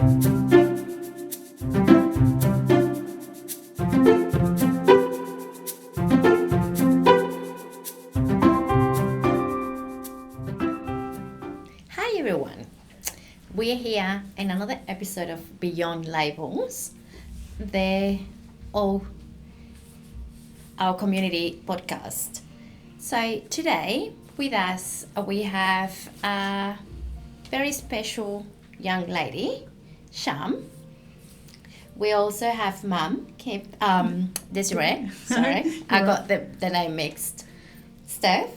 Hi everyone, we're here in another episode of Beyond Labels, the all our community podcast. So today with us we have a very special young lady, Sham. We also have Mum, Desiree. Sorry, I got the name mixed. Steph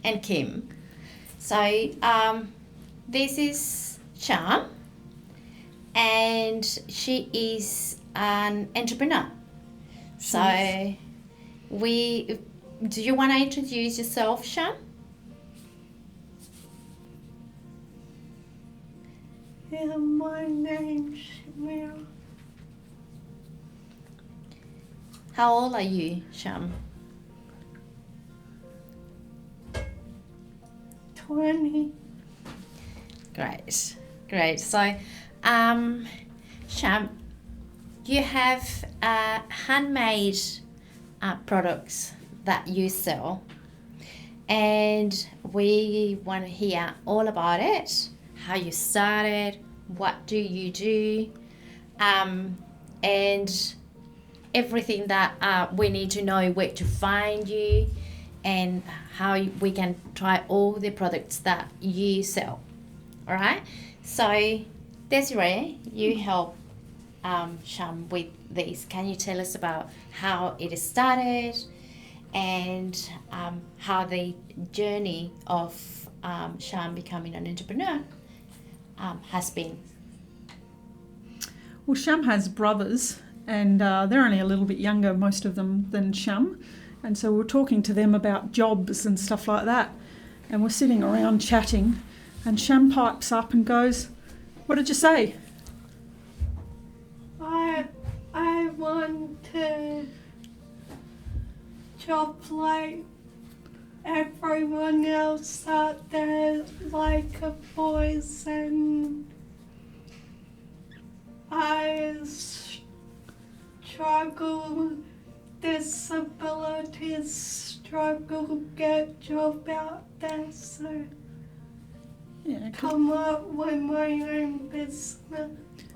and Kim. So this is Sham, and she is an entrepreneur. So do you want to introduce yourself, Sham? Yeah, my name's Sham. How old are you, Sham? 20. Great. So, Sham, you have handmade products that you sell, and we want to hear all about it. How you started, what do you do, and everything that we need to know, where to find you, and how we can try all the products that you sell. All right. So, Desiree, you help Sham with this. Can you tell us about how it started and how the journey of Sham becoming an entrepreneur has been? Well, Sham has brothers, and they're only a little bit younger, most of them, than Sham. And so we're talking to them about jobs and stuff like that. And we're sitting around chatting, and Sham pipes up and goes, "What did you say?" I want to job like everyone else out there, like a boys, and I struggle, disabilities struggle get job out there, so Yeah. come up with my own business.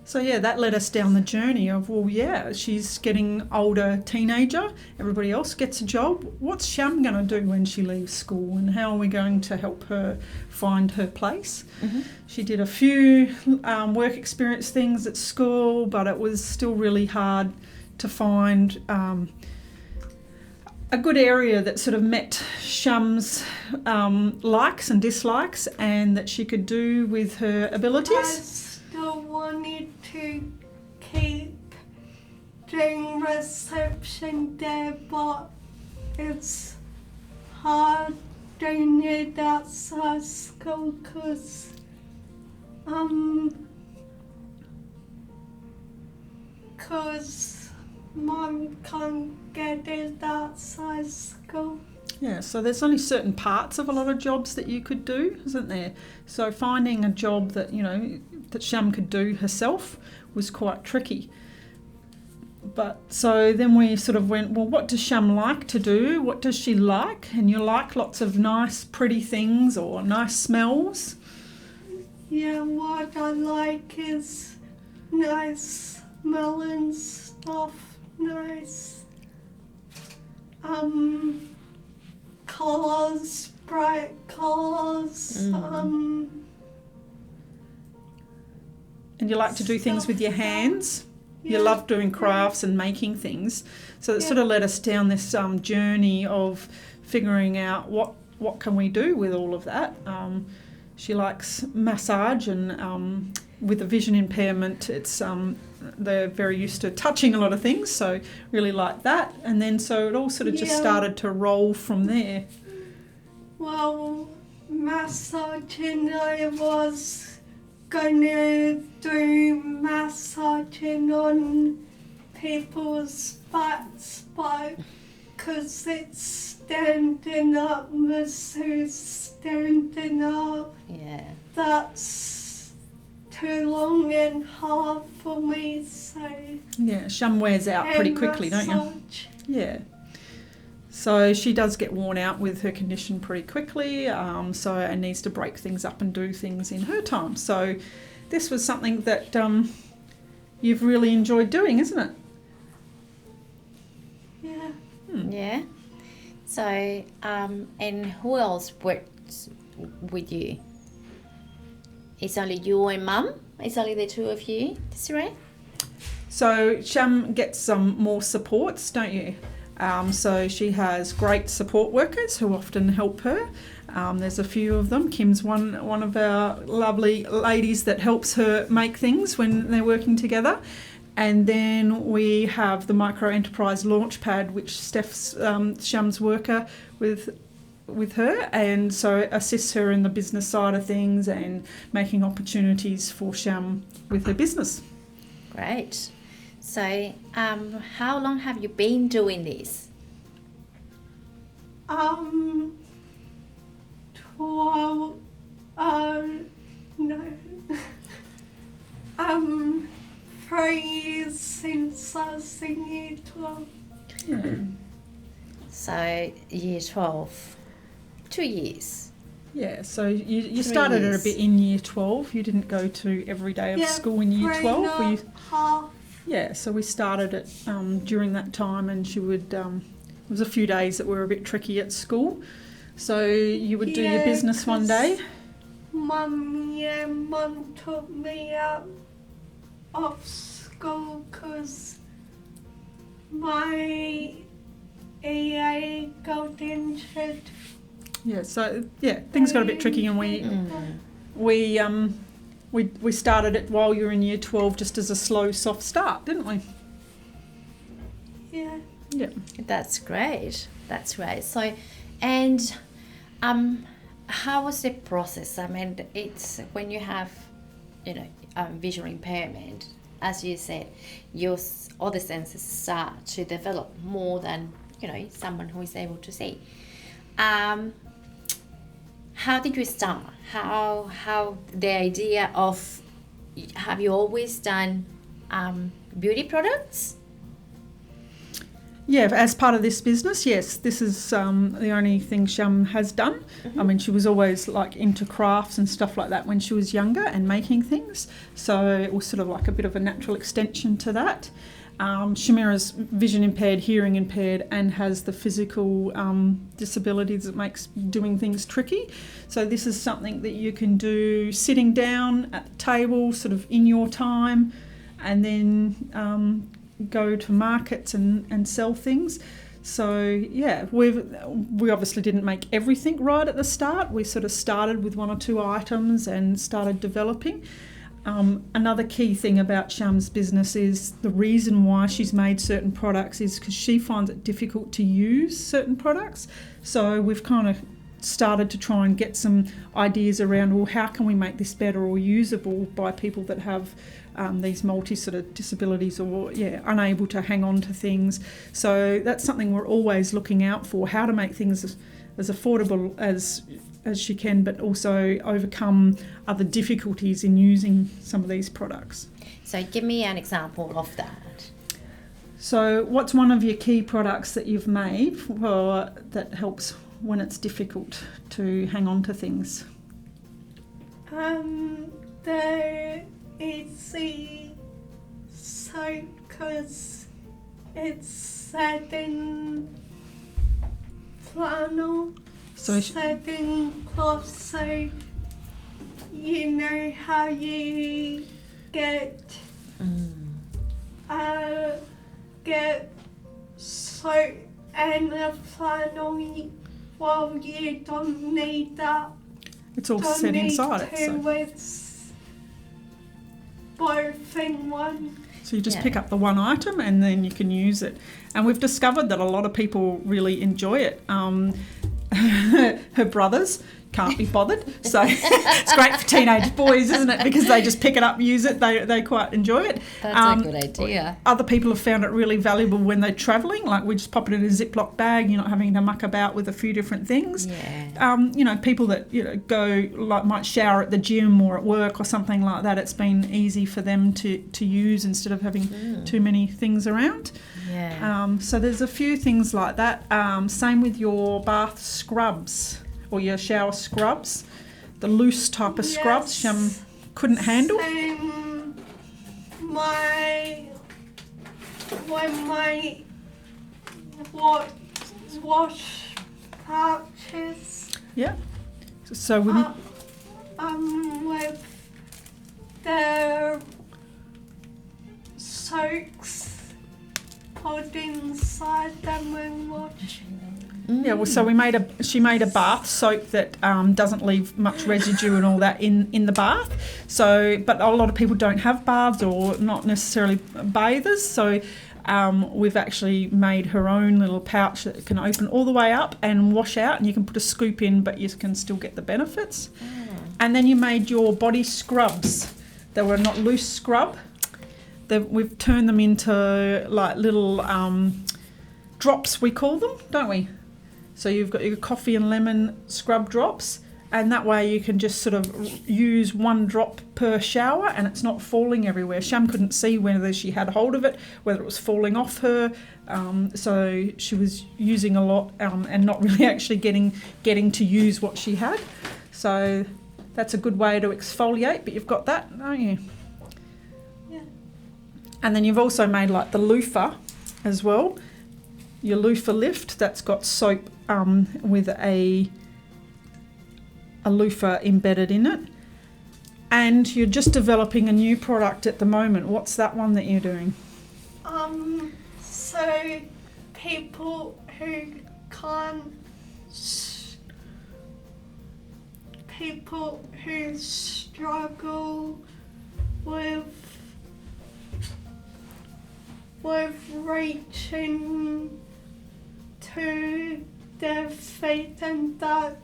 So yeah, that led us down the journey of, well, yeah, she's getting older teenager, everybody else gets a job. What's Sham going to do when she leaves school, and how are we going to help her find her place? Mm-hmm. She did a few work experience things at school, but it was still really hard to find a good area that sort of met Sham's likes and dislikes, and that she could do with her I abilities. still wanted to keep doing reception there, but it's hard doing it outside school because Mum can't get it outside school. Yeah, so there's only certain parts of a lot of jobs that you could do, isn't there? So finding a job that, that Sham could do herself was quite tricky. But so then we sort of went, well, what does Sham like to do? What does she like? And you like lots of nice, pretty things or nice smells. Yeah, what I like is nice smelling stuff, nice colours, bright colours, And you like to do things with your hands. You love doing crafts and making things. So it sort of led us down this journey of figuring out what can we do with all of that. She likes massage, and with a vision impairment, it's they're very used to touching a lot of things, so really like that. And then so it all sort of just started to roll from there. Well, massaging, I was gonna do massaging on people's backs, but because it's standing up, masseuse standing up, Yeah. that's too long and hard for me, so... Yeah, Sham wears out pretty quickly, don't you? Yeah. So she does get worn out with her condition pretty quickly, and needs to break things up and do things in her time. So this was something that you've really enjoyed doing, isn't it? Yeah. Yeah. So, and who else works with you? It's only you and Mum? It's only the two of you, Desiree? So Sham gets some more supports, don't you? So she has great support workers who often help her. There's a few of them. Kim's one of our lovely ladies that helps her make things when they're working together. And then we have the Micro Enterprise Launchpad, which Steph's Sham's worker with her, and so assists her in the business side of things and making opportunities for Sham with her business. Great. So, how long have you been doing this? 12, no. 3 years since I was in year 12. Yeah. So, year 12. 2 years. Yeah, so you 3 started years. it a bit in year 12. You didn't go to every day of school in year 12. Were you? Half. Yeah, so we started it during that time, and she would. There was a few days that were a bit tricky at school, so you would do your business one day. Mum took me out of school because my EA got injured. Yeah, so things got a bit tricky, and we started it while you were in year 12, just as a slow, soft start, didn't we? Yeah. Yeah. That's great. That's great. So, and how was the process? I mean, it's when you have, visual impairment, as you said, your other senses start to develop more than, someone who is able to see. How did you start? How the idea of, have you always done beauty products? Yeah, as part of this business, yes. This is the only thing Sham has done. Mm-hmm. I mean, she was always into crafts and stuff like that when she was younger and making things. So it was sort of like a bit of a natural extension to that. Shamira's vision impaired, hearing impaired, and has the physical disabilities that makes doing things tricky. So this is something that you can do sitting down at the table, sort of in your time, and then go to markets and sell things. So yeah, we obviously didn't make everything right at the start. We sort of started with 1 or 2 items and started developing. Another key thing about Sham's business is the reason why she's made certain products is because she finds it difficult to use certain products. So we've kind of started to try and get some ideas around, well, how can we make this better or usable by people that have these multi sort of disabilities or unable to hang on to things. So that's something we're always looking out for, how to make things as affordable as she can, but also overcome other difficulties in using some of these products. So give me an example of that. So what's one of your key products that you've made that helps when it's difficult to hang on to things? It's the soap because it's satin flannel, satin cloth, so you know how you get soap and a flannel while you don't need that. It's all set inside it. So. It's both in one. So you just pick up the one item and then you can use it. And we've discovered that a lot of people really enjoy it. Her brothers can't be bothered. So it's great for teenage boys, isn't it? Because they just pick it up and use it. They quite enjoy it. That's a good idea. Other people have found it really valuable when they're travelling. Like we just pop it in a Ziploc bag. You're not having to muck about with a few different things. Yeah. People that go like might shower at the gym or at work or something like that. It's been easy for them to use instead of having too many things around. Yeah. So there's a few things like that. Same with your bath scrubs or your shower scrubs, the loose type of scrubs Sham couldn't handle. When my wash pouches. Yeah. So we with the soaks put inside them and wash. Yeah, well, so she made a bath soap that doesn't leave much residue and all that in the bath. So, but a lot of people don't have baths or not necessarily bathers. So, we've actually made her own little pouch that can open all the way up and wash out, and you can put a scoop in, but you can still get the benefits. And then you made your body scrubs. They were not loose scrub. We've turned them into like little drops, we call them, don't we? So you've got your coffee and lemon scrub drops, and that way you can just sort of use one drop per shower and it's not falling everywhere. Sham couldn't see whether she had hold of it, whether it was falling off her, so she was using a lot and not really actually getting to use what she had. So that's a good way to exfoliate, but you've got that, don't you? Yeah. And then you've also made like the loofah as well. Your loofah lift, that's got soap with a loofah embedded in it. And you're just developing a new product at the moment. What's that one that you're doing? So people who struggle with reaching to their feet and that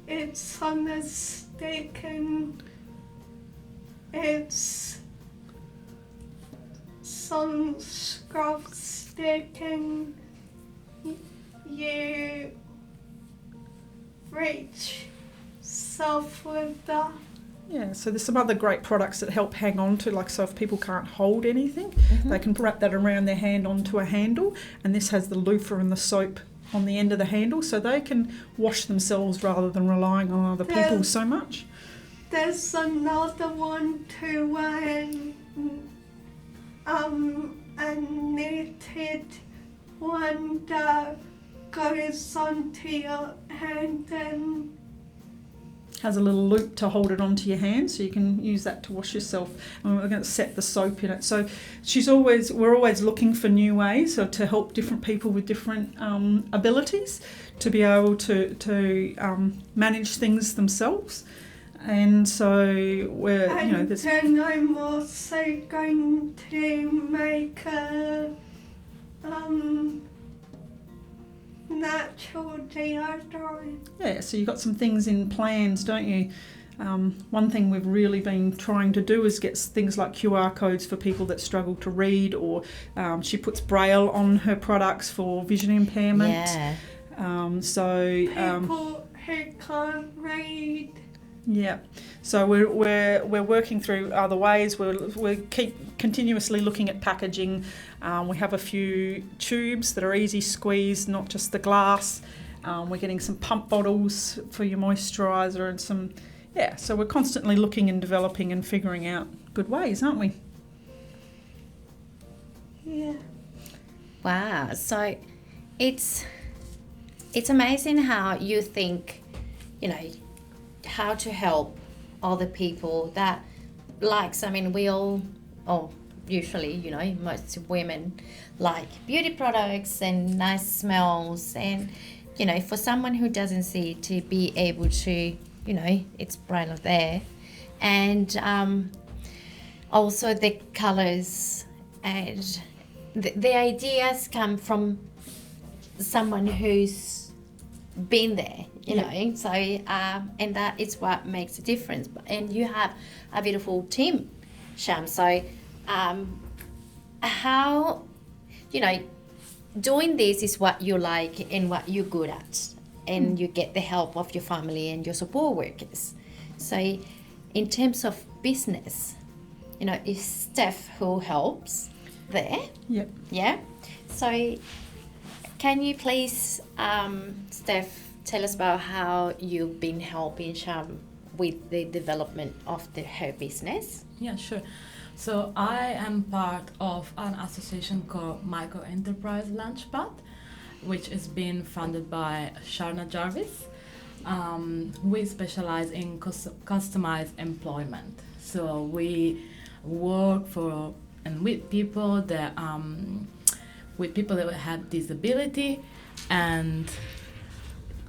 it's on a stick and it's some scrub stick and you reach self with that. Yeah, so there's some other great products that help hang on to, like, so if people can't hold anything, they can wrap that around their hand onto a handle, and this has the loofah and the soap on the end of the handle, so they can wash themselves rather than relying on other people so much. There's another one too, a knitted one that goes onto your hand and has a little loop to hold it onto your hand, so you can use that to wash yourself. And we're going to set the soap in it. So we're always looking for new ways to help different people with different abilities to be able to manage things themselves. And so then I'm also going to make a natural deodorant. Yeah, so you've got some things in plans, don't you? One thing we've really been trying to do is get things like QR codes for people that struggle to read, or she puts Braille on her products for vision impairment. Yeah. People who can't read. Yeah, so we're working through other ways. We keep continuously looking at packaging. We have a few tubes that are easy squeeze, not just the glass. We're getting some pump bottles for your moisturiser and some, so we're constantly looking and developing and figuring out good ways, aren't we? Yeah. Wow, so it's amazing how you think, how to help other people that we all, usually, most women like beauty products and nice smells, and, for someone who doesn't see, to be able to, it's brighter there. And also the colors and the ideas come from someone who's been there, you know. So and that is what makes a difference. And you have a beautiful team, Sham. So how, you know, doing this is what you like and what you're good at, and you get the help of your family and your support workers. So in terms of business, you know, it's Steph who helps there. Yep. Yeah. So can you please, Steph, tell us about how you've been helping Sham with the development of her business? Yeah, sure. So I am part of an association called Micro Enterprise Launchpad, which is being funded by Sharna Jarvis. We specialize in customized employment. So we work for and with people that have disability, and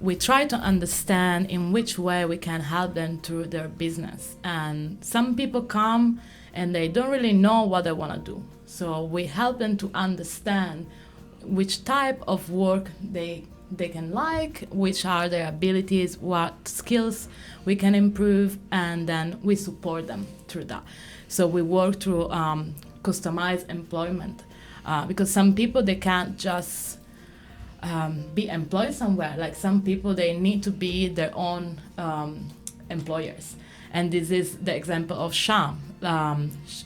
we try to understand in which way we can help them through their business. And some people come and they don't really know what they want to do. So we help them to understand which type of work they can like, which are their abilities, what skills we can improve, and then we support them through that. So we work through customized employment because some people, they can't just be employed somewhere. Like some people, they need to be their own employers. And this is the example of Sham.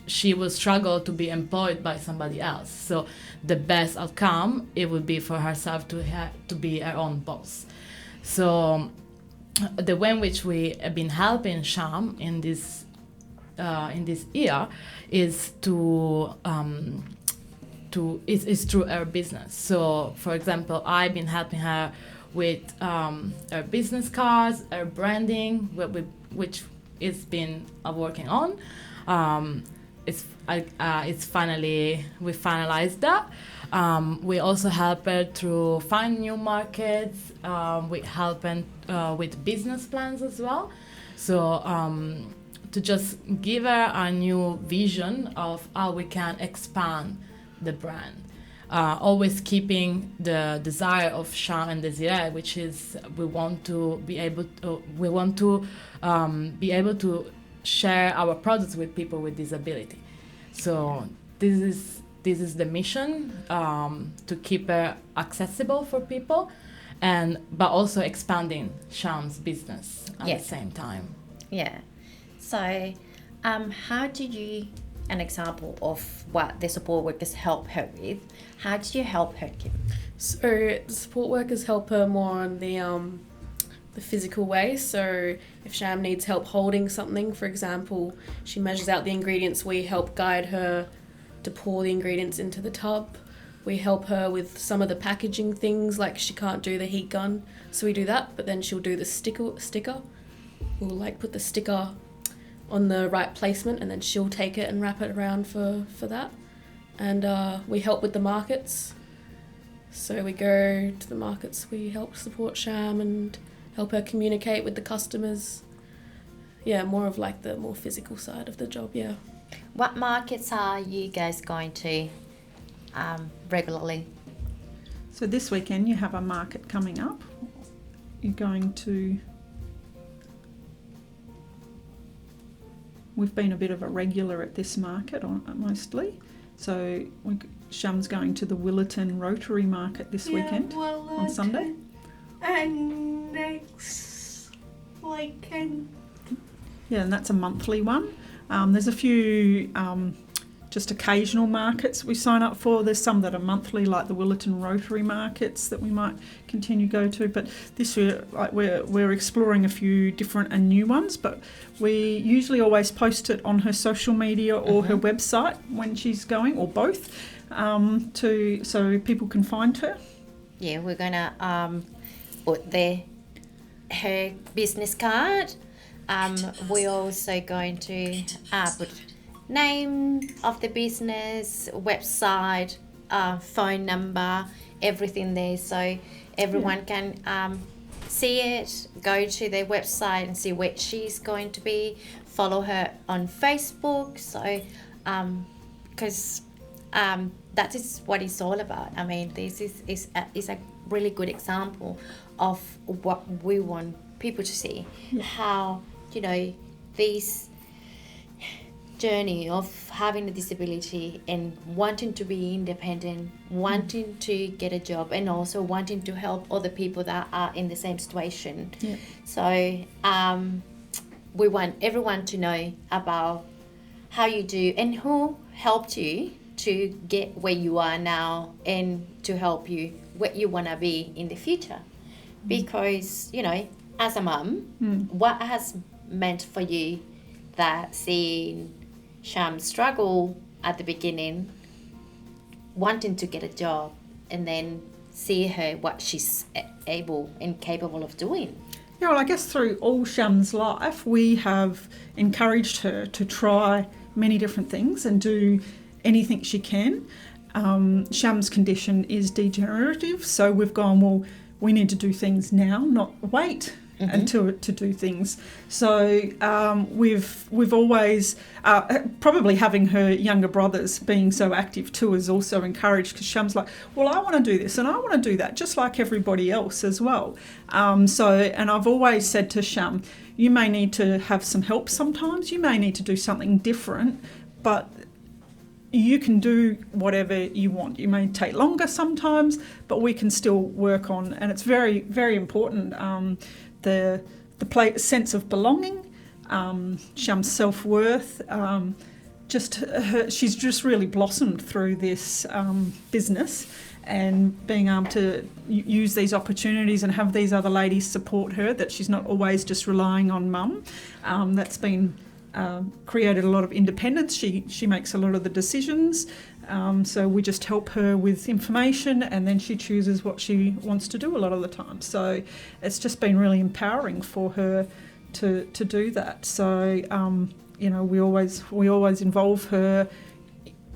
She will struggle to be employed by somebody else. So the best outcome, it would be for herself to be her own boss. So the way in which we have been helping Sham in this year is through her business. So for example, I've been helping her with her business cards, her branding, which it's been working on. It's finally, we finalized that. We also help her to find new markets. We help her with business plans as well. So to just give her a new vision of how we can expand the brand. Always keeping the desire of Sham and Desiree, which is we want to be able to share our products with people with disability. So this is the mission, to keep it accessible for people, but also expanding Sham's business at the same time. Yeah. So how did you, an example of what the support workers help her with, how did you help her, Kim? So the support workers help her more on the physical way. So if Sham needs help holding something, for example, she measures out the ingredients, we help guide her to pour the ingredients into the tub. We help her with some of the packaging things, like she can't do the heat gun, so we do that, but then she'll do the sticker. We'll like put the sticker on the right placement, and then she'll take it and wrap it around for that. And we help with the markets. So we go to the markets, we help support Sham and help her communicate with the customers. Yeah, more of like the more physical side of the job, yeah. What markets are you guys going to regularly? So this weekend you have a market coming up. You're going to... We've been a bit of a regular at this market mostly. So Sham's going to the Willerton Rotary Market this weekend on Sunday. And next weekend. Yeah, and that's a monthly one. There's a few just occasional markets we sign up for. There's some that are monthly, like the Willerton Rotary Markets that we might continue to go to. But this year, like we're exploring a few different and new ones. But we usually always post it on her social media or her website when she's going, or both, so people can find her. Yeah, we're gonna put her business card. We're also going to put name of the business, website, phone number, everything there, so everyone can see it, go to their website and see where she's going to be, follow her on Facebook. So because that is what it's all about. I mean, this is a really good example of what we want people to see. How, you know, this journey of having a disability and wanting to be independent, wanting to get a job, and also wanting to help other people that are in the same situation. Yeah. So we want everyone to know about how you do and who helped you to get where you are now and to help you where you want to be in the future. Because, you know, as a mum, what has meant for you that seeing Sham struggle at the beginning, wanting to get a job, and then see her what she's able and capable of doing? Yeah, well, I guess through all Sham's life, we have encouraged her to try many different things and do anything she can. Sham's condition is degenerative, so we've gone, well, we need to do things now, not wait until to do things. So we've always, probably having her younger brothers being so active too is also encouraged, because Sham's like, well, I want to do this and I want to do that, just like everybody else as well. And I've always said to Sham, you may need to have some help sometimes, you may need to do something different, but you can do whatever you want. You may take longer sometimes, but we can still work on, and it's very, very important, the sense of belonging, Sham's self-worth, she's just really blossomed through this business, and being able to use these opportunities and have these other ladies support her, that she's not always just relying on mum. That's been created a lot of independence. She makes a lot of the decisions, so we just help her with information, and then she chooses what she wants to do a lot of the time. So it's just been really empowering for her to do that. So you know, we always involve her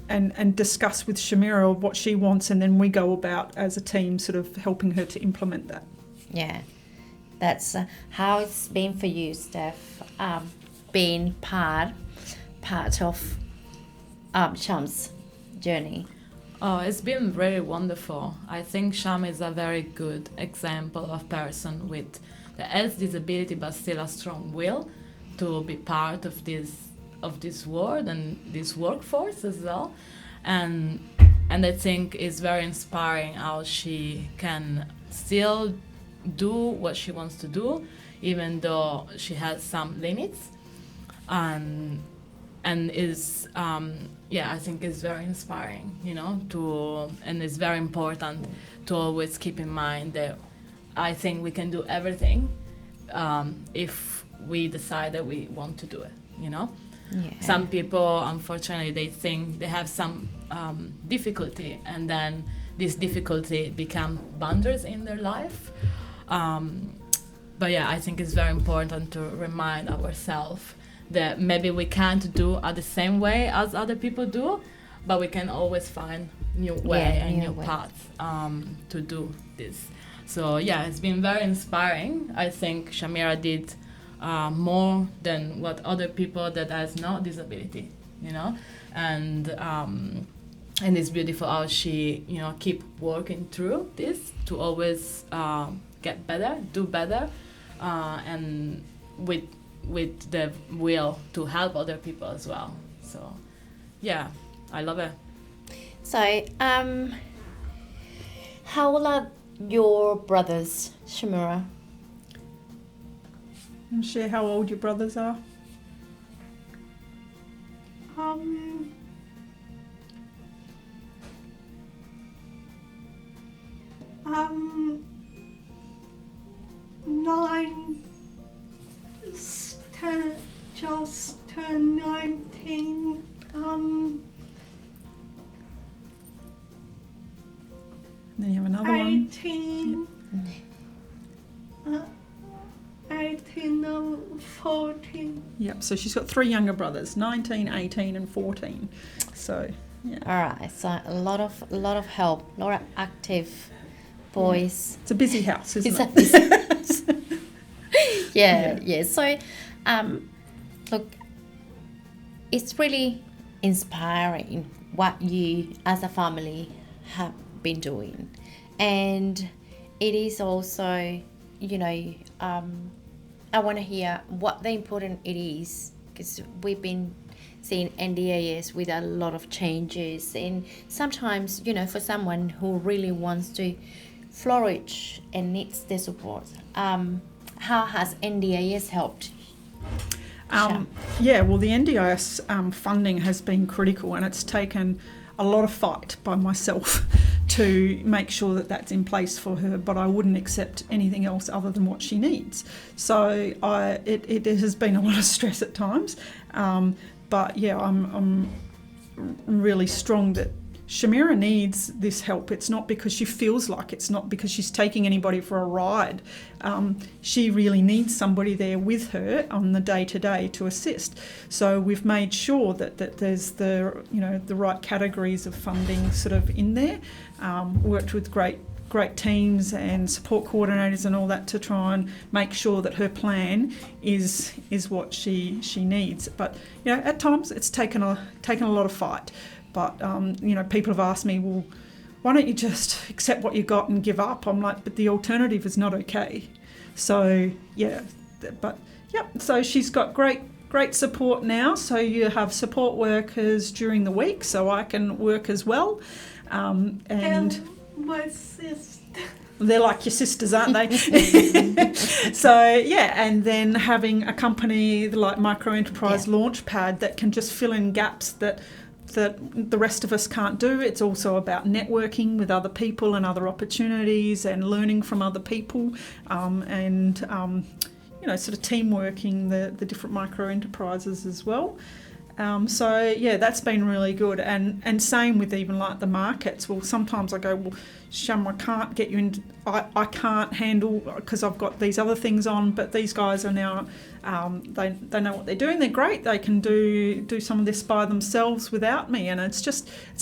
and discuss with Shamira what she wants, and then we go about as a team sort of helping her to implement that. Yeah, that's how it's been for you, Steph, being part of Sham's journey. Oh, it's been very wonderful. I think Sham is a very good example of person with the health disability but still a strong will to be part of this world and this workforce as well. And I think it's very inspiring how she can still do what she wants to do, even though she has some limits. And is I think it's very inspiring, you know, and it's very important to always keep in mind that I think we can do everything if we decide that we want to do it, you know. Yeah. Some people, unfortunately, they think they have some difficulty, and then this difficulty become boundaries in their life. But yeah, I think it's very important to remind ourselves that maybe we can't do it the same way as other people do, but we can always find new way and new paths to do this. So yeah, it's been very inspiring. I think Shamira did more than what other people that has no disability, you know, and it's beautiful how she, you know, keep working through this to always get better, do better, and with the will to help other people as well. So yeah, I love it. So how old are your brothers, Shamira? And share how old your brothers are. 9 just turned 19. Then you have another 18. 18 and 14. Yep, so she's got 3 younger brothers, 19, 18 and 14. So, yeah. All right, so a lot of help, a lot of active boys. It's a busy house, isn't It's it? a business. Yeah. So, look, it's really inspiring what you as a family have been doing, and it is also I want to hear what the important it is, because we've been seeing NDIS with a lot of changes, and sometimes, for someone who really wants to flourish and needs the support, how has NDIS helped? Well, the NDIS funding has been critical, and it's taken a lot of fight by myself to make sure that that's in place for her, but I wouldn't accept anything else other than what she needs. So it has been a lot of stress at times, but yeah, I'm really strong that Shamira needs this help. It's not because she feels like, it's not because she's taking anybody for a ride. She really needs somebody there with her on the day-to-day to assist. So we've made sure that there's the right categories of funding sort of in there. Worked with great teams and support coordinators and all that to try and make sure that her plan is what she needs. But at times it's taken a lot of fight. But, people have asked me, well, why don't you just accept what you got and give up? I'm like, but the alternative is not okay. So, so she's got great support now. So you have support workers during the week, so I can work as well. And my sister. They're like your sisters, aren't they? So, and then having a company like Micro Enterprise Launchpad that can just fill in gaps that the rest of us can't do. It's also about networking with other people and other opportunities and learning from other people, and sort of teamworking the different micro enterprises as well. That's been really good, and same with even like the markets. Well, sometimes I go, well, Sham, I can't get you in. I can't handle because I've got these other things on. But these guys are now, they know what they're doing. They're great. They can do some of this by themselves without me, and it's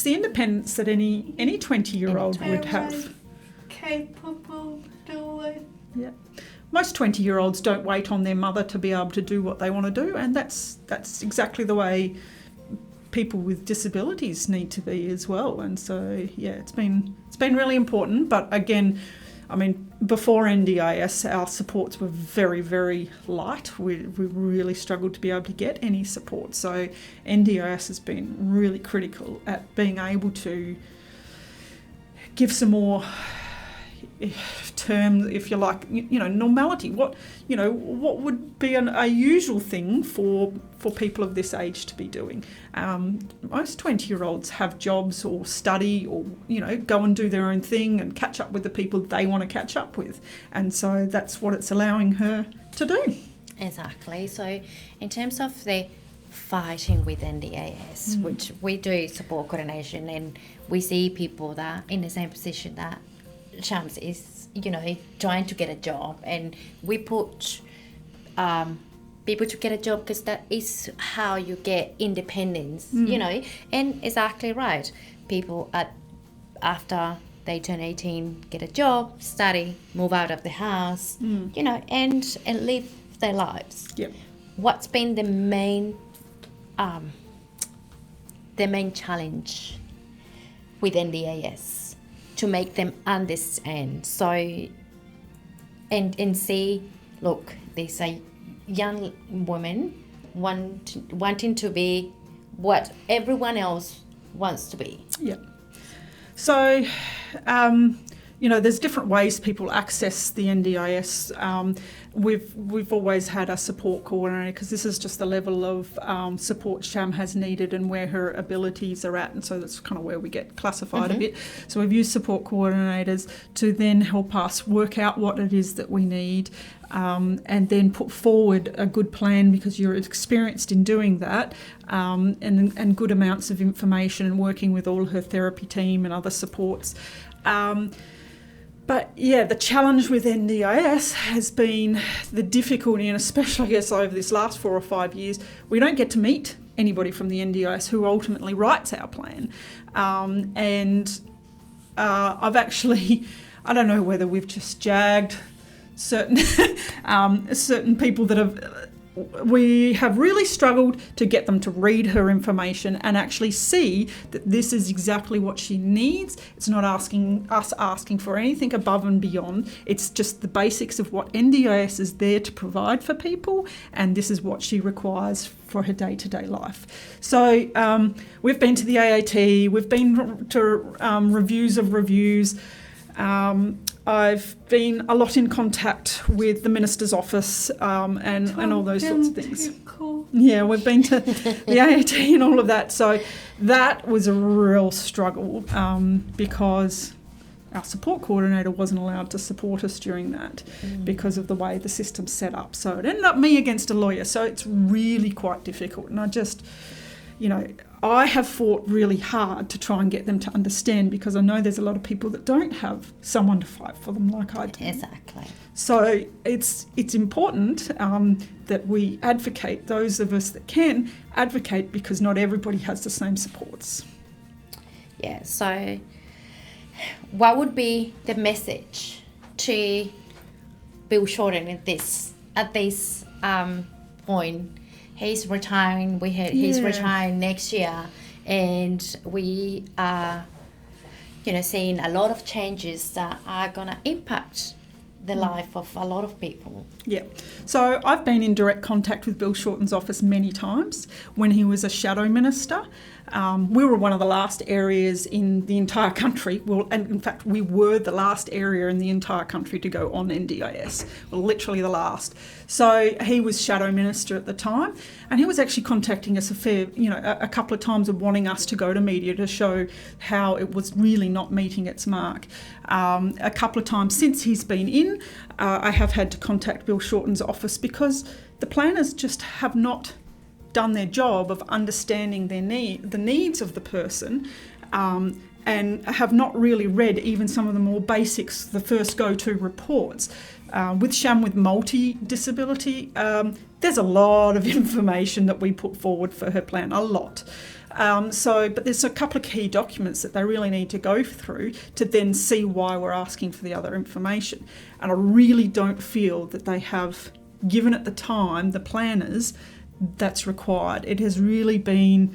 the independence that any 20-year-old would have. Capable do it. Yeah. Most 20-year-olds don't wait on their mother to be able to do what they want to do, and that's exactly the way people with disabilities need to be as well. And so, it's been really important. But again, I mean, before NDIS, our supports were very, very light. We really struggled to be able to get any support. So NDIS has been really critical at being able to give some more terms, if you like, normality. What would be a usual thing for people of this age to be doing? Most 20-year-olds have jobs or study or go and do their own thing and catch up with the people they want to catch up with, and so that's what it's allowing her to do. Exactly. So in terms of the fighting with NDIS, which we do support coordination, and we see people that in the same position that Shams is, trying to get a job, and we put people to get a job because that is how you get independence, and exactly right. People after they turn 18 get a job, study, move out of the house, and live their lives. Yep. What's been the main challenge with NDIS? To make them understand, so and see, look, there's a young woman wanting to be what everyone else wants to be. Yeah. So, there's different ways people access the NDIS. We've always had a support coordinator, because this is just the level of support Sham has needed and where her abilities are at, and so that's kind of where we get classified a bit. So we've used support coordinators to then help us work out what it is that we need, and then put forward a good plan, because you're experienced in doing that, and good amounts of information, and working with all her therapy team and other supports. But the challenge with NDIS has been the difficulty, and especially, I guess, over this last 4 or 5 years, we don't get to meet anybody from the NDIS who ultimately writes our plan. And I've actually, I don't know whether we've just jagged certain certain people that have we have really struggled to get them to read her information and actually see that this is exactly what she needs. It's not asking for anything above and beyond. It's just the basics of what NDIS is there to provide for people, and this is what she requires for her day-to-day life. So we've been to the AAT, we've been to reviews of reviews. I've been a lot in contact with the Minister's office and all those sorts of things. Cool. Yeah, we've been to the AAT and all of that. So that was a real struggle because our support coordinator wasn't allowed to support us during that because of the way the system's set up. So it ended up me against a lawyer. So it's really quite difficult. And I just, I have fought really hard to try and get them to understand, because I know there's a lot of people that don't have someone to fight for them like I do. Exactly. So it's important that we advocate, those of us that can advocate, because not everybody has the same supports. Yeah, so what would be the message to Bill Shorten at this point? He's retiring. He's retiring next year, and we are, seeing a lot of changes that are gonna impact the life of a lot of people. Yeah. So I've been in direct contact with Bill Shorten's office many times when he was a shadow minister. We were one of the last areas in the entire country. Well, and in fact, we were the last area in the entire country to go on NDIS. Well, literally the last. So he was shadow minister at the time, and he was actually contacting us a couple of times of wanting us to go to media to show how it was really not meeting its mark. A couple of times since he's been in, I have had to contact Bill Shorten's office because the planners just have not done their job of understanding the needs of the person, and have not really read even some of the more basics, the first go-to reports. With Sham with multi-disability, there's a lot of information that we put forward for her plan, a lot. But there's a couple of key documents that they really need to go through to then see why we're asking for the other information. And I really don't feel that they have given at the time, the planners, that's required. It has really been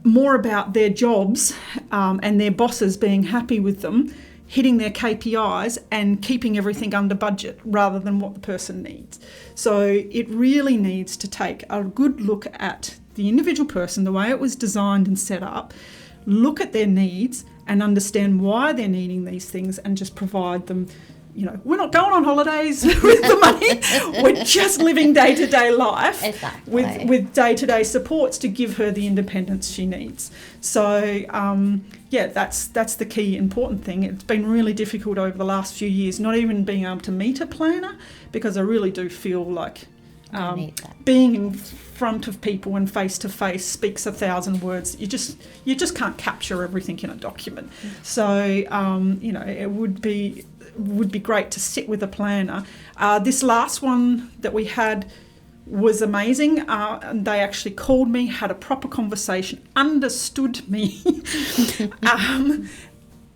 more about their jobs and their bosses being happy with them, hitting their KPIs and keeping everything under budget rather than what the person needs. So it really needs to take a good look at the individual person, the way it was designed and set up, look at their needs and understand why they're needing these things, and just provide them. We're not going on holidays with the money. We're just living day-to-day life with day-to-day supports to give her the independence she needs. So, that's the key important thing. It's been really difficult over the last few years, not even being able to meet a planner, because I really do feel like being in front of people and face-to-face speaks 1,000 words. You just can't capture everything in a document. So, it would be great to sit with a planner. This last one that we had was amazing. And they actually called me, had a proper conversation, understood me,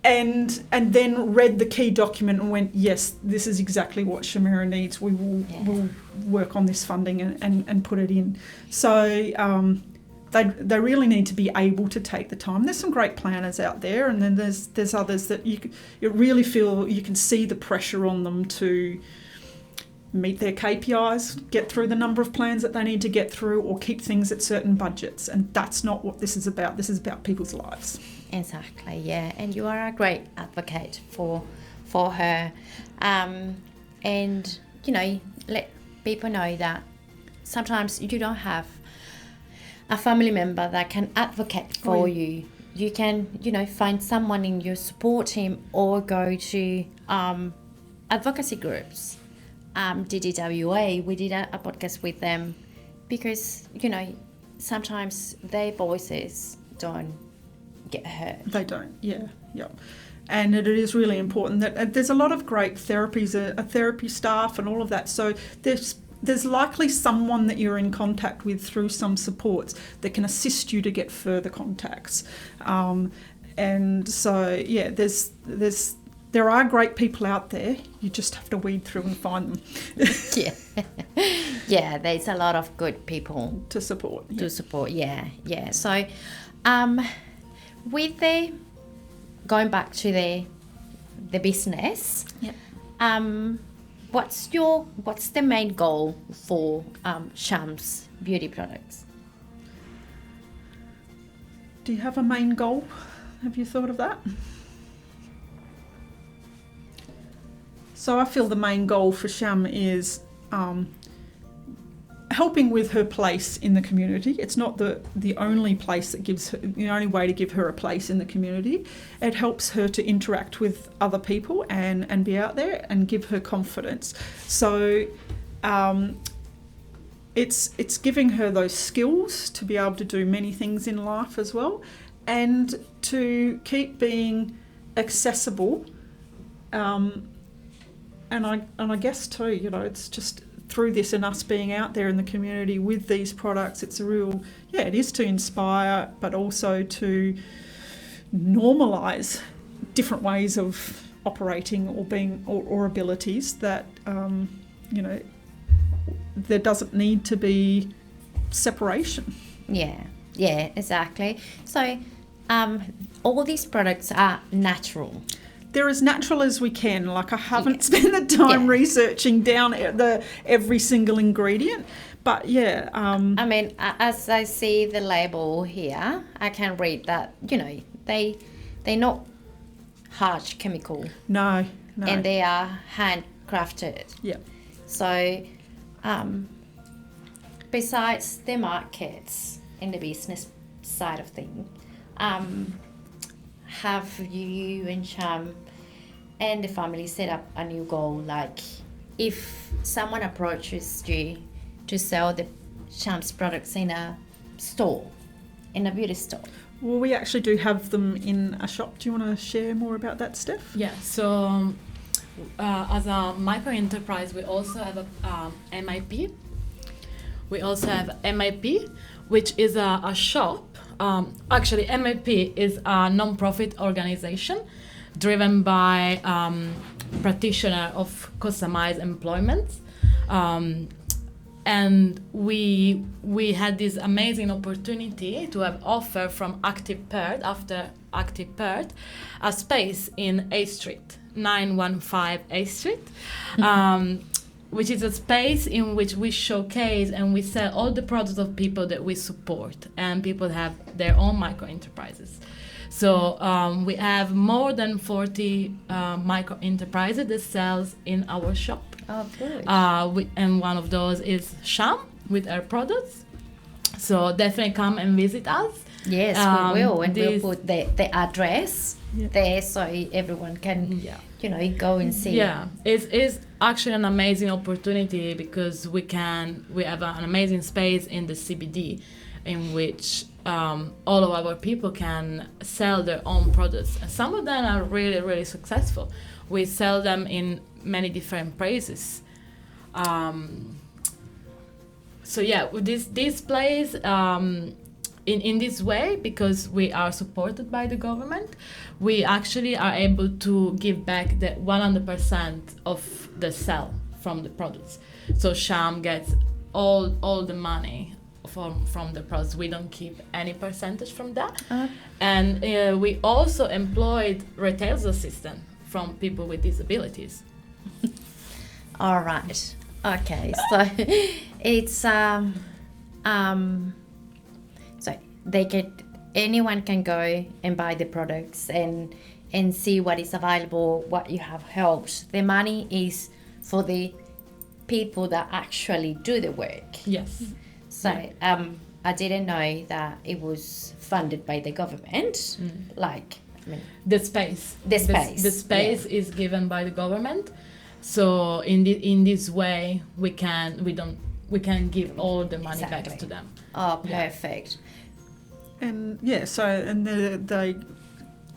and then read the key document and went, yes, this is exactly what Shamira needs. We'll work on this funding and put it in. So they really need to be able to take the time. There's some great planners out there, and then there's others that you really feel you can see the pressure on them to meet their KPIs, get through the number of plans that they need to get through, or keep things at certain budgets. And that's not what this is about. This is about people's lives. Exactly, yeah. And you are a great advocate for her. And, let people know that sometimes you don't have a family member that can advocate for you. You can, find someone in your support team, or go to advocacy groups. DDWA, we did a podcast with them because, sometimes their voices don't get heard. They don't, yeah. And it is really important that there's a lot of great therapies, a therapy staff and all of that. So there's likely someone that you're in contact with through some supports that can assist you to get further contacts. And so, there are great people out there. You just have to weed through and find them. Yeah. Yeah, there's a lot of good people to support. to support. Yeah. So, with the going back to the business, Yep. what's the main goal for Sham's beauty products? Do you have a main goal? Have you thought of that? So I feel the main goal for Sham is helping with her place in the community. It's not the only place that gives her, the only way to give her a place in the community. It helps her to interact with other people and be out there and give her confidence. So it's giving her those skills to be able to do many things in life as well, and to keep being accessible. And I guess too, you know, it's just through this and us being out there in the community with these products, it's a real, it is to inspire, but also to normalise different ways of operating or being or abilities that, you know, there doesn't need to be separation. Yeah, exactly. So all these products are natural. They're as natural as we can. Like, I haven't spent the time researching down every single ingredient, but I mean, as I see the label here, I can read that, you know, they're not harsh chemical. No. And they are handcrafted. Yeah. So besides the markets in the business side of things, have you and Sham and the family set up a new goal? Like, if someone approaches you to sell the Sham's products in a store, in a beauty store? Well, we actually do have them in a shop. Do you want to share more about that, Steph? Yeah, so as a micro enterprise, we also have a MIP. We also have MIP, which is a shop. Actually, MIP is a non-profit organization driven by practitioner of customized employment. And we had this amazing opportunity to have offer from Active Perth, after Active Perth, a space in 8th Street, 915 8th Street, which is a space in which we showcase and we sell all the products of people that we support, and people have their own micro enterprises. So we have more than 40 micro enterprises that sells in our shop. Oh, good. And one of those is Sham with our products. So definitely come and visit us. Yes, we will, and we'll put the address there so everyone can, you know, go and see. Yeah, it's actually an amazing opportunity because we have an amazing space in the CBD in which all of our people can sell their own products. And some of them are really, really successful. We sell them in many different prices. So yeah, with this place, in this way, because we are supported by the government, we actually are able to give back the 100% of the sale from the products. So Sham gets all the money from the products. We don't keep any percentage from that. And we also employed retail assistant from people with disabilities. All right. Okay. So it's so anyone can go and buy the products and see what is available, what you have helped. The money is for the people that actually do the work. Yes. So I didn't know that it was funded by the government. Like, I mean, the space is given by the government. So in this way we can give all the money back to them. Oh, perfect. And they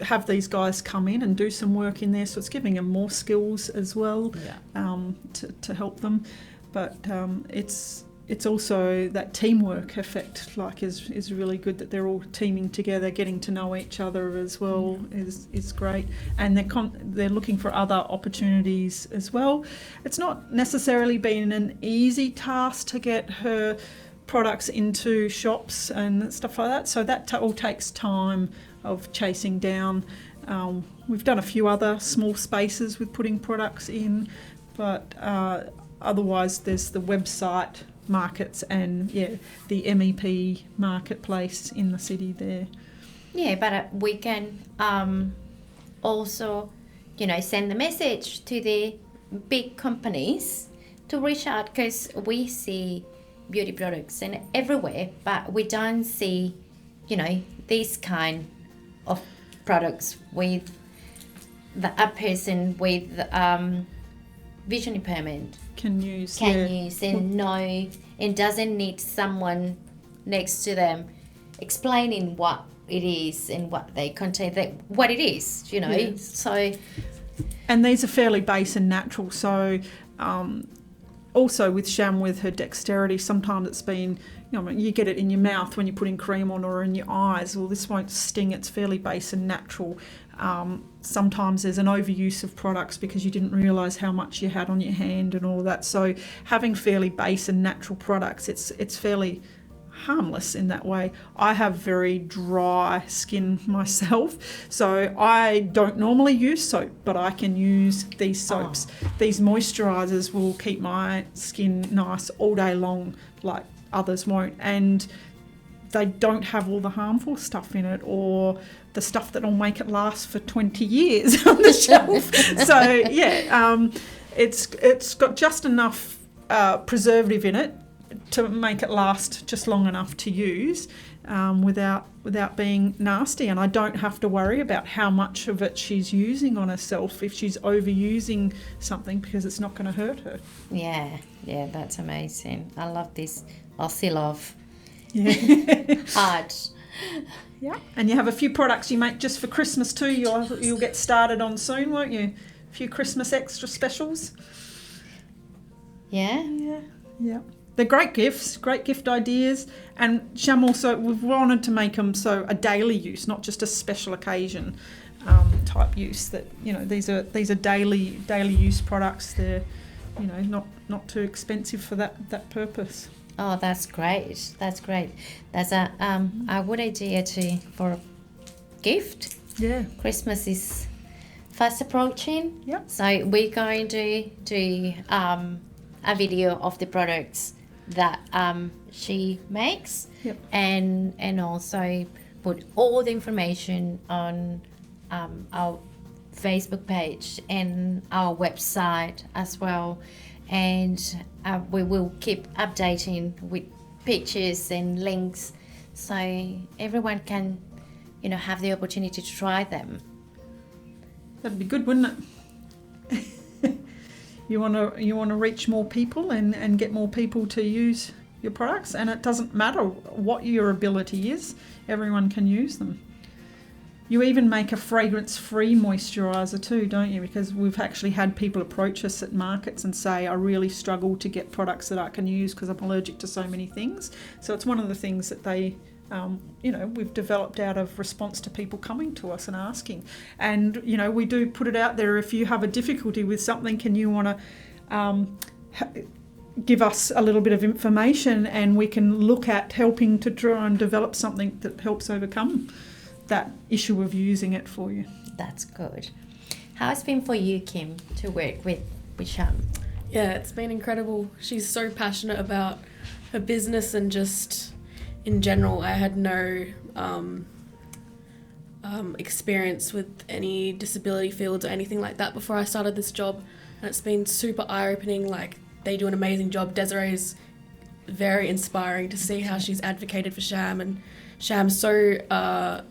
have these guys come in and do some work in there, so it's giving them more skills as well, to help them. But it's also that teamwork effect, like is really good, that they're all teaming together, getting to know each other as well is great, and they're looking for other opportunities as well. It's not necessarily been an easy task to get her products into shops and stuff like that, so that all takes time of chasing down. We've done a few other small spaces with putting products in, but otherwise there's the website markets and the MEP marketplace in the city there. Yeah, but we can also, send the message to the big companies to reach out, because we see beauty products and everywhere, but we don't see, this kind of products with a person with vision impairment Can use and doesn't need someone next to them explaining what it is and what they contain, what it is, So, and these are fairly base and natural. So, also with Sham, with her dexterity, sometimes it's been, you get it in your mouth when you're putting cream on, or in your eyes. Well, this won't sting. It's fairly base and natural. Sometimes there's an overuse of products because you didn't realise how much you had on your hand and all that. So having fairly base and natural products, it's fairly harmless in that way. I have very dry skin myself, so I don't normally use soap, but I can use these soaps. These moisturisers will keep my skin nice all day long, like others won't, and they don't have all the harmful stuff in it, or the stuff that'll make it last for 20 years on the shelf. So it's got just enough preservative in it to make it last just long enough to use, without being nasty. And I don't have to worry about how much of it she's using on herself if she's overusing something, because it's not going to hurt her. Yeah, that's amazing. I love this Aussie love. Yeah. Art. Yeah, and you have a few products you make just for Christmas too. You'll get started on soon, won't you? A few Christmas extra specials. Yeah. Yeah. They're great gifts, great gift ideas. And Sham, also, we've wanted to make them so a daily use, not just a special occasion type use. That these are daily use products. They're not too expensive for that purpose. Oh, that's great. That's a good idea for a gift. Yeah. Christmas is fast approaching. Yeah. So we're going to do a video of the products that she makes. Yep. And also put all the information on our Facebook page and our website as well. And we will keep updating with pictures and links, so everyone can, have the opportunity to try them. That'd be good, wouldn't it? You want to reach more people and get more people to use your products, and it doesn't matter what your ability is. Everyone can use them. You even make a fragrance-free moisturiser too, don't you? Because we've actually had people approach us at markets and say, I really struggle to get products that I can use because I'm allergic to so many things. So it's one of the things that they, we've developed out of response to people coming to us and asking. And, we do put it out there. If you have a difficulty with something, can you want to give us a little bit of information, and we can look at helping to try and develop something that helps overcome that issue of using it for you. That's good. How it's been for you, Kim, to work with Sham? Yeah, it's been incredible. She's so passionate about her business and just in general. I had no experience with any disability fields or anything like that before I started this job, and it's been super eye-opening. Like, they do an amazing job. Desiree's very inspiring to see how she's advocated for Sham, and Sham's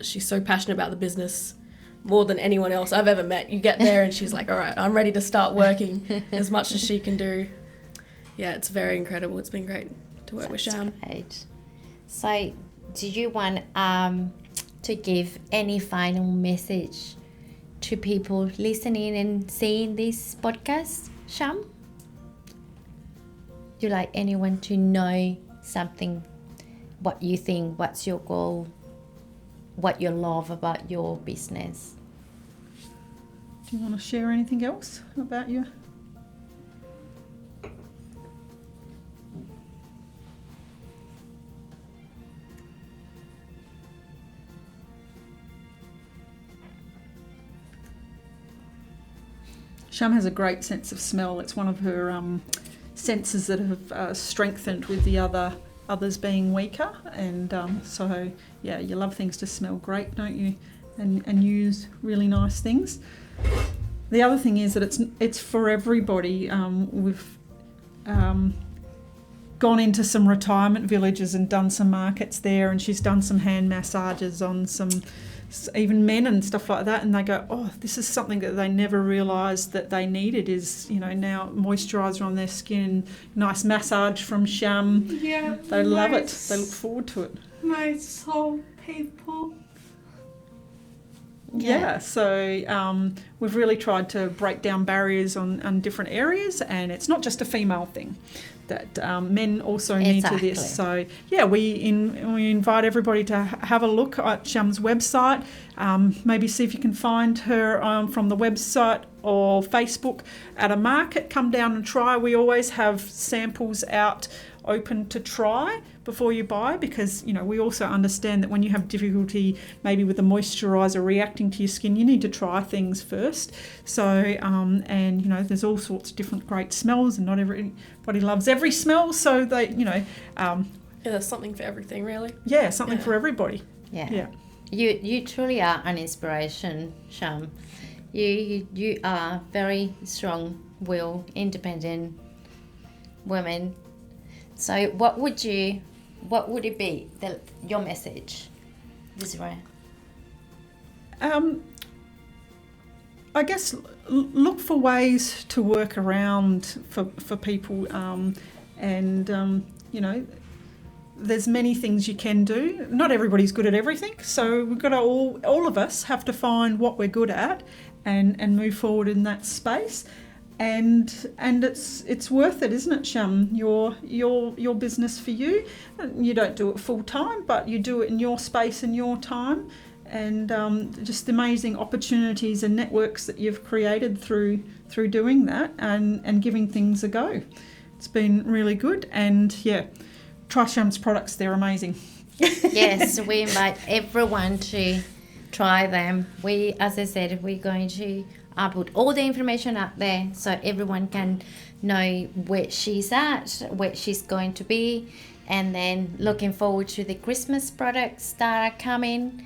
she's so passionate about the business, more than anyone else I've ever met. You get there and she's like, all right, I'm ready to start working as much as she can do. Yeah, it's very incredible. It's been great to work with Sham. Great. So, do you want to give any final message to people listening and seeing this podcast, Sham? you like anyone to know something, what you think, what's your goal, what you love about your business? Do you want to share anything else about you? Sham has a great sense of smell. It's one of her senses that have strengthened with the others being weaker, and so yeah, you love things to smell great, don't you? And use really nice things. The other thing is that it's for everybody. We've gone into some retirement villages and done some markets there, and she's done some hand massages on some even men and stuff like that, and they go, oh, this is something that they never realised that they needed, is, you know, now moisturiser on their skin, nice massage from Sham. Yeah, They love it. They look forward to it. Most old people. Yeah, so we've really tried to break down barriers on different areas, and it's not just a female thing, that men also need to this. So yeah, we invite everybody to have a look at Sham's website, maybe see if you can find her from the website or Facebook at a market. Come down and try. We always have samples out open to try before you buy, because, you know, we also understand that when you have difficulty maybe with the moisturiser reacting to your skin, you need to try things first. So and, you know, there's all sorts of different great smells, and not everybody loves every smell, so they, you know, Yeah, there's something for everything, really. yeah, something for everybody. Yeah. You truly are an inspiration, Sham. You are very strong-willed, independent women. So what would it be, your message, Desiree? I guess look for ways to work around for people, and you know, there's many things you can do. Not everybody's good at everything, so we've got to all of us have to find what we're good at and move forward in that space. And it's worth it, isn't it, Sham? Your business for you. You don't do it full time, but you do it in your space and your time, and just amazing opportunities and networks that you've created through doing that and giving things a go. It's been really good, and yeah, try Sham's products. They're amazing. Yes, we invite everyone to try them. As I said, we're going to put all the information out there so everyone can know where she's at, where she's going to be, and then looking forward to the Christmas products that are coming.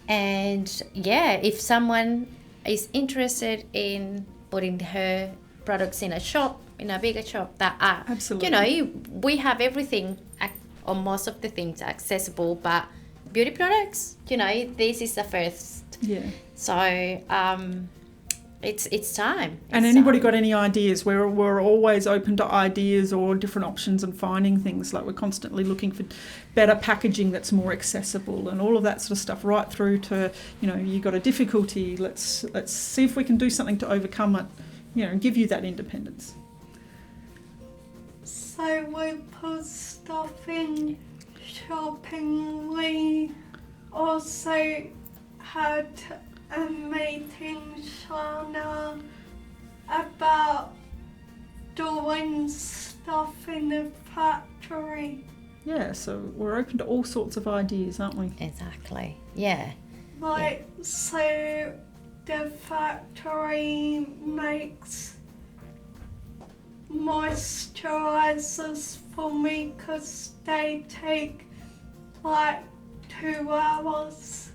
And yeah, if someone is interested in putting her products in a shop, in a bigger shop, that are, Absolutely. you know, we have everything, or most of the things accessible, but beauty products, you know, this is the first. Yeah. So it's time. And anybody got any ideas? We're always open to ideas or different options and finding things. Like, we're constantly looking for better packaging that's more accessible and all of that sort of stuff, right through to, you know, you got a difficulty, let's see if we can do something to overcome it, you know, and give you that independence. So we put stuff in shopping. We also had a meeting, Shana, about doing stuff in the factory. Yeah, so we're open to all sorts of ideas, aren't we? Exactly. Yeah. Like, so the factory makes moisturisers for me because they take like 2 hours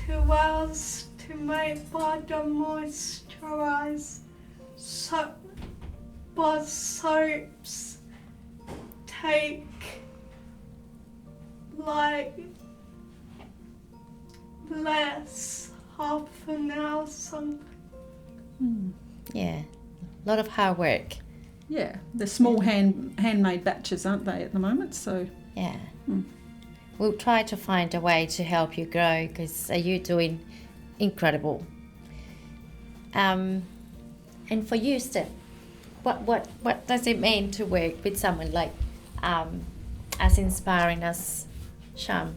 to make body moisturise. So, but soaps take like less, half an hour something. Yeah. A lot of hard work. Yeah, they're small handmade batches, aren't they, at the moment? So Yeah. We'll try to find a way to help you grow, because you're doing incredible. And for you, Steph, what does it mean to work with someone like as inspiring as Sham?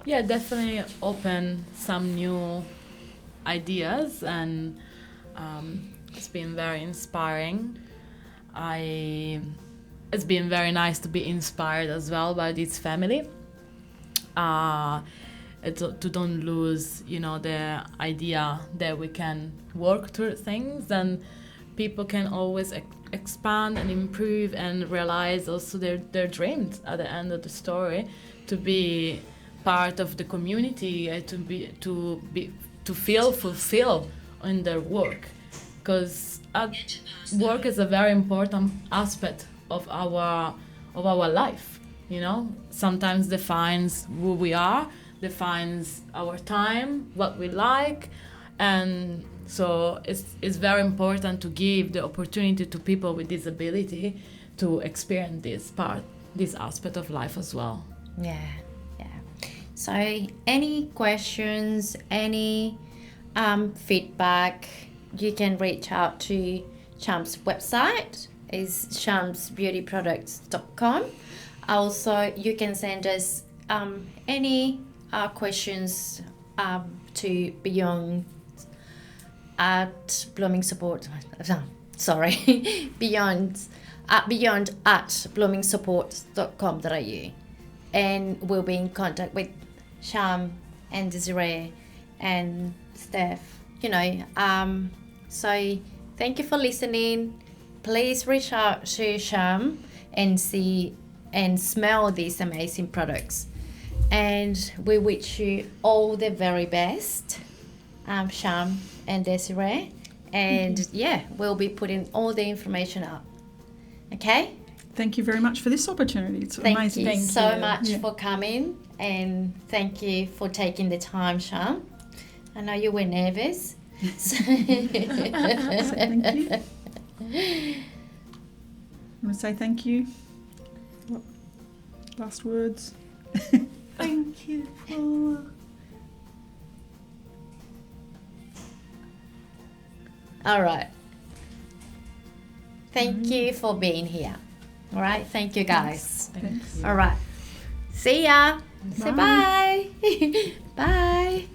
Yeah, definitely open some new ideas, and it's been very inspiring. It's been very nice to be inspired as well by this family. To don't lose, the idea that we can work through things, and people can always expand and improve and realize also their dreams at the end of the story, to be part of the community, to feel fulfilled in their work, because work is a very important aspect of our life. Sometimes defines who we are, defines our time, what we like, and so it's very important to give the opportunity to people with disability to experience this aspect of life as well. Yeah. So any questions, any feedback, you can reach out to Sham's website, is shamsbeautyproducts.com. Also, you can send us any questions to Beyond at Blooming Support. Sorry, beyond at bloomingsupport.com.au, and we'll be in contact with Sham and Desiree and Steph. So thank you for listening. Please reach out to Sham and see and smell these amazing products. And we wish you all the very best, Sham and Desiree. And we'll be putting all the information up. Okay? Thank you very much for this opportunity. It's amazing. Thank you so much for coming, and thank you for taking the time, Sham. I know you were nervous. So thank you. I want to say thank you. What last words? Thank you for All right. Thank you for being here. All right. Thank you, guys. Thanks. All right. See ya. Say bye. Bye.